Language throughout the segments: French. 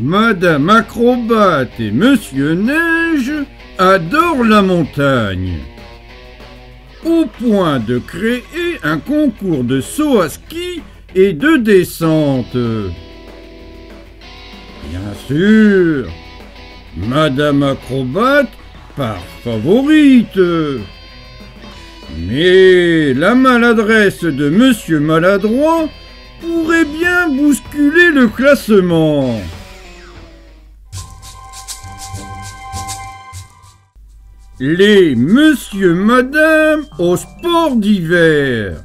Madame Acrobate et Monsieur Neige adorent la montagne, au point de créer un concours de saut à ski et de descente. Bien sûr, Madame Acrobate part favorite. Mais la maladresse de Monsieur Maladroit pourrait bien bousculer le classement. Les Monsieur Madame au sport d'hiver.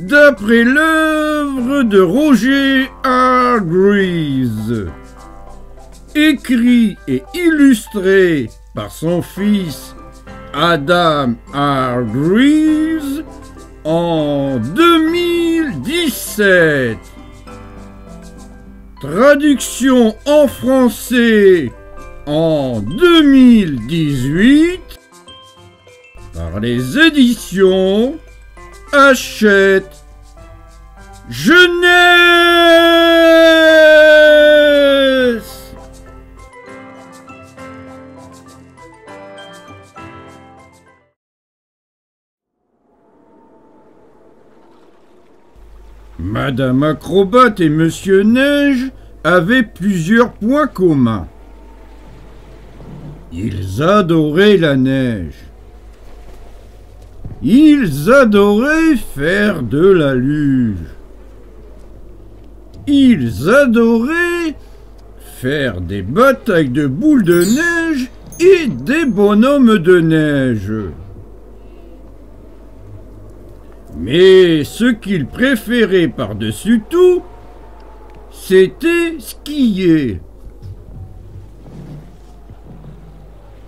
D'après l'œuvre de Roger Hargreaves, écrit et illustré par son fils Adam Hargreaves en 2017. Traduction en français en 2018 par les éditions Hachette Jeunesse. Madame Acrobate et Monsieur Neige avaient plusieurs points communs. Ils adoraient la neige. Ils adoraient faire de la luge. Ils adoraient faire des batailles de boules de neige et des bonhommes de neige. Mais ce qu'ils préféraient par-dessus tout, c'était skier.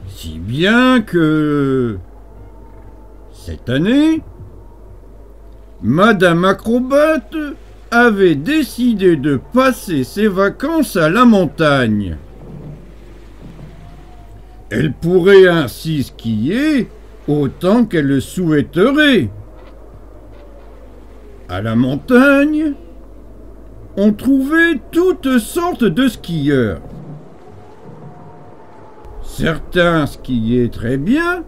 Si bien que, cette année, Madame Acrobate avait décidé de passer ses vacances à la montagne. Elle pourrait ainsi skier autant qu'elle le souhaiterait. À la montagne, on trouvait toutes sortes de skieurs. Certains skiaient très bien,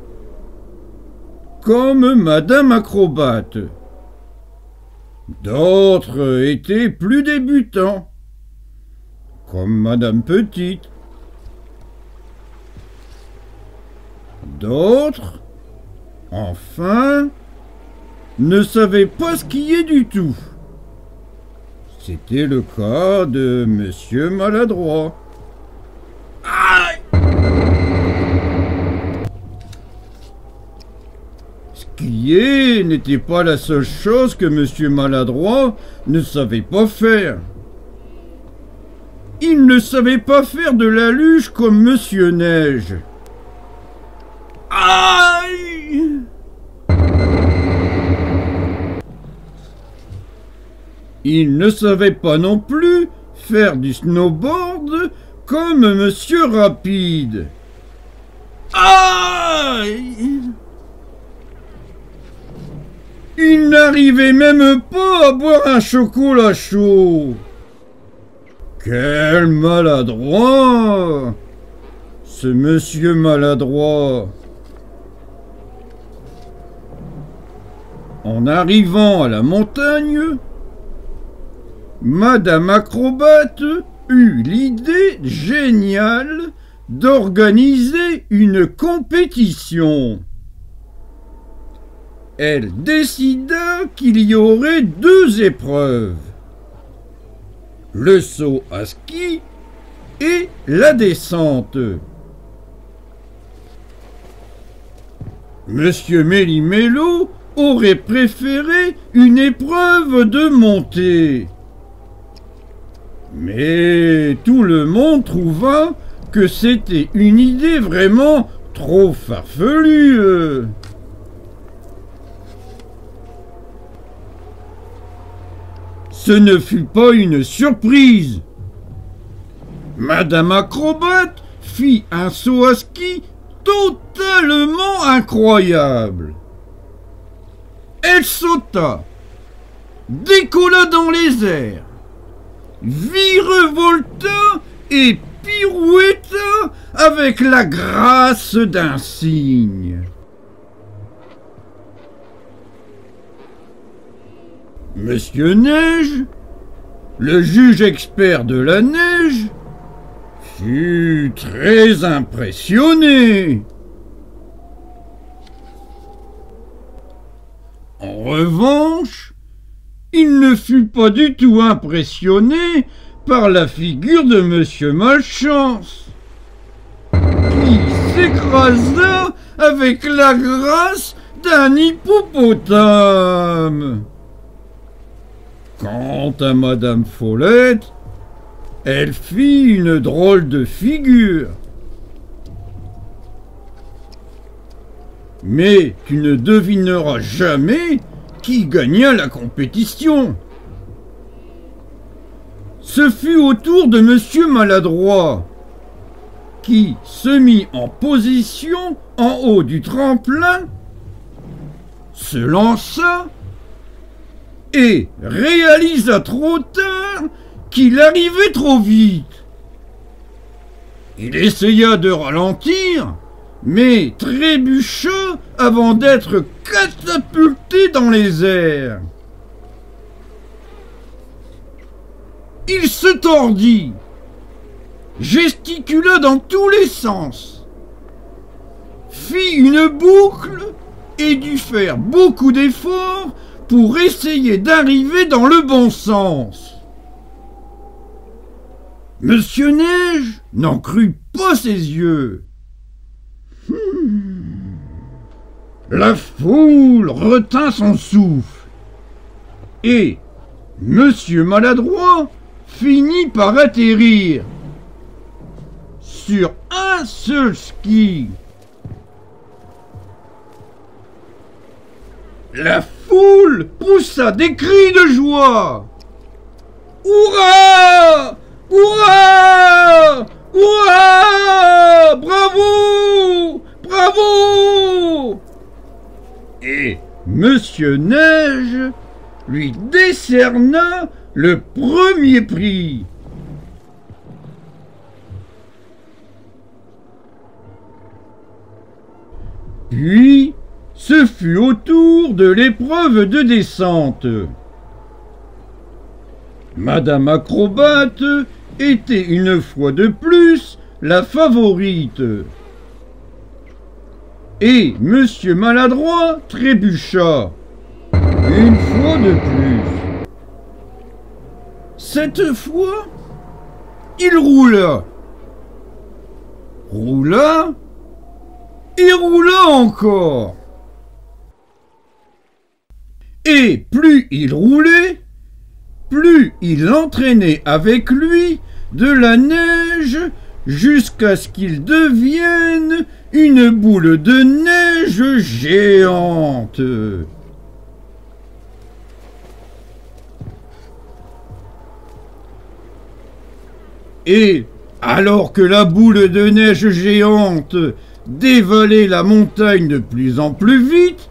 comme Madame Acrobate. D'autres étaient plus débutants, comme Madame Petite. D'autres, enfin, ne savaient pas skier du tout. C'était le cas de Monsieur Maladroit. Aïe! Skier n'était pas la seule chose que Monsieur Maladroit ne savait pas faire. Il ne savait pas faire de la luge comme Monsieur Neige. Aïe! Il ne savait pas non plus faire du snowboard comme Monsieur Rapide. Aïe! Il n'arrivait même pas à boire un chocolat chaud. Quel maladroit! Ce Monsieur Maladroit! En arrivant à la montagne, Madame Acrobate eut l'idée géniale d'organiser une compétition. Elle décida qu'il y aurait 2 épreuves, le saut à ski et la descente. Monsieur Méli-Mélo aurait préféré une épreuve de montée. Mais tout le monde trouva que c'était une idée vraiment trop farfelue. Ce ne fut pas une surprise. Madame Acrobate fit un saut à ski totalement incroyable. Elle sauta, décolla dans les airs, virevolta et pirouetta avec la grâce d'un cygne. Monsieur Neige, le juge expert de la neige, fut très impressionné. En revanche, il ne fut pas du tout impressionné par la figure de Monsieur Malchance, qui s'écrasa avec la grâce d'un hippopotame. Quant à Madame Follette, elle fit une drôle de figure. Mais tu ne devineras jamais qui gagna la compétition. Ce fut au tour de Monsieur Maladroit, qui se mit en position en haut du tremplin, se lança et réalisa trop tard qu'il arrivait trop vite. Il essaya de ralentir, mais trébucha avant d'être catapulté dans les airs. Il se tordit, gesticula dans tous les sens, fit une boucle et dut faire beaucoup d'efforts pour essayer d'arriver dans le bon sens. Monsieur Neige n'en crut pas ses yeux. La foule retint son souffle, et Monsieur Maladroit finit par atterrir sur un seul ski. La foule poussa des cris de joie. Hurrah! Hurrah! Hurrah! Bravo! Bravo! Et Monsieur Neige lui décerna le premier prix. Puis, ce fut au tour de l'épreuve de descente. Madame Acrobate était une fois de plus la favorite. Et Monsieur Maladroit trébucha une fois de plus. Cette fois, il roula. Roula et roula encore. Et plus il roulait, plus il entraînait avec lui de la neige jusqu'à ce qu'il devienne une boule de neige géante. Et alors que la boule de neige géante dévalait la montagne de plus en plus vite,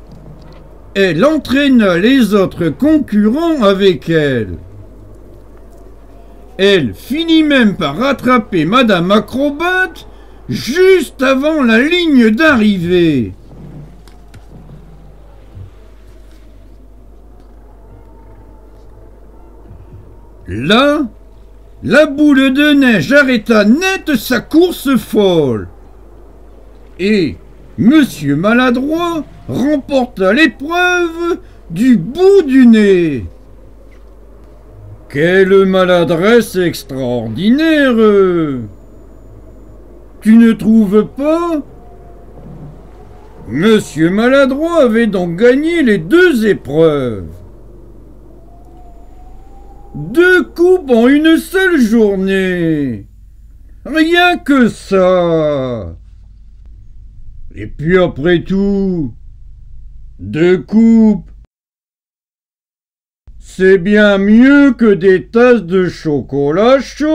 elle entraîna les autres concurrents avec elle. Elle finit même par rattraper Madame Acrobate juste avant la ligne d'arrivée. Là, la boule de neige arrêta net sa course folle. Et Monsieur Maladroit remporta l'épreuve du bout du nez. Quelle maladresse extraordinaire! Tu ne trouves pas? Monsieur Maladroit avait donc gagné les deux épreuves. 2 coupes en une seule journée. Rien que ça. Et puis après tout, 2 coupes, c'est bien mieux que des tasses de chocolat chaud.